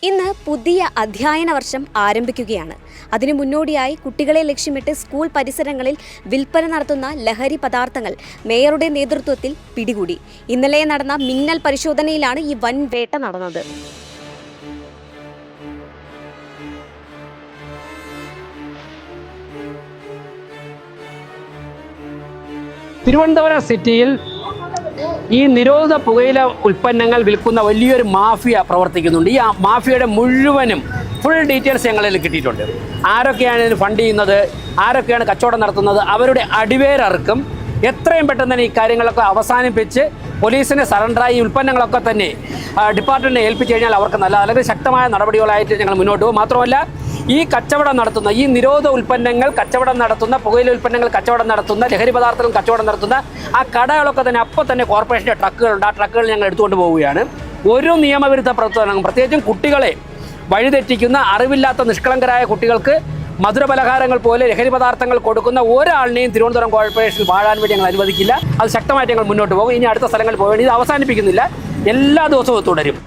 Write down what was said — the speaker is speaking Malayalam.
ഇന്ന് പുതിയ അധ്യയന വർഷം ആരംഭിക്കുകയാണ്. അതിനു മുന്നോടിയായി കുട്ടികളെ ലക്ഷ്യമിട്ട് സ്കൂൾ പരിസരങ്ങളിൽ വിൽപ്പന നടത്തുന്ന ലഹരി പദാർത്ഥങ്ങൾ മേയറുടെ നേതൃത്വത്തിൽ പിടികൂടി. ഇന്നലെ നടന്ന മിന്നൽ പരിശോധനയിലാണ് ഈ വൻ വേട്ട നടന്നത്. തിരുവനന്തപുരം സിറ്റിയിൽ ഈ നിരോധിത പുകയില ഉൽപ്പന്നങ്ങൾ വിൽക്കുന്ന വലിയൊരു മാഫിയ പ്രവർത്തിക്കുന്നുണ്ട്. ഈ മാഫിയയുടെ മുഴുവനും ഫുൾ ഡീറ്റെയിൽസ് ഞങ്ങളിൽ കിട്ടിയിട്ടുണ്ട്. ആരൊക്കെയാണ് ഇതിന് ഫണ്ട് ചെയ്യുന്നത്, ആരൊക്കെയാണ് കച്ചവടം നടത്തുന്നത്, അവരുടെ അടിവേരർക്കും എത്രയും പെട്ടെന്ന് തന്നെ ഈ കാര്യങ്ങളൊക്കെ അവസാനിപ്പിച്ച് പോലീസിന് സറണ്ടറായി ഈ ഉൽപ്പന്നങ്ങളൊക്കെ തന്നെ ഡിപ്പാർട്ട്മെൻറ്റിനെ ഏൽപ്പിച്ചു കഴിഞ്ഞാൽ അവർക്ക് വളരെ ശക്തമായ നടപടികളായിട്ട് ഞങ്ങൾ മുന്നോട്ട് പോകും. മാത്രമല്ല ഈ കച്ചവടം നടത്തുന്ന ഈ നിരോധ ഉൽപ്പന്നങ്ങൾ കച്ചവടം നടത്തുന്ന പുകയില ഉൽപ്പന്നങ്ങൾ കച്ചവടം നടത്തുന്ന ലഹരി പദാർത്ഥങ്ങൾ കച്ചവടം നടത്തുന്ന ആ കടകളൊക്കെ തന്നെ അപ്പോൾ തന്നെ കോർപ്പറേഷൻ്റെ ട്രക്കുകളുണ്ട്. ആ ട്രക്കുകൾ ഞങ്ങൾ എടുത്തുകൊണ്ട് പോവുകയാണ്. ഒരു നിയമവിരുദ്ധ പ്രവർത്തനങ്ങൾ പ്രത്യേകിച്ചും കുട്ടികളെ വഴിതെറ്റിക്കുന്ന അറിവില്ലാത്ത നിഷ്കളങ്കരായ കുട്ടികൾക്ക് മധുരപലഹാരങ്ങൾ പോലെ ലഹരി പദാർത്ഥങ്ങൾ കൊടുക്കുന്ന ഒരാളിനെയും തിരുവനന്തപുരം കോർപ്പറേഷനിൽ വാഴാൻ വേണ്ടി ഞങ്ങൾ അനുവദിക്കില്ല. അത് ശക്തമായിട്ട് ഞങ്ങൾ മുന്നോട്ട് പോകും. ഇനി അടുത്ത സ്ഥലങ്ങളിൽ പോകേണ്ടി ഇത് അവസാനിപ്പിക്കുന്നില്ല, എല്ലാ ദിവസവും തുടരും.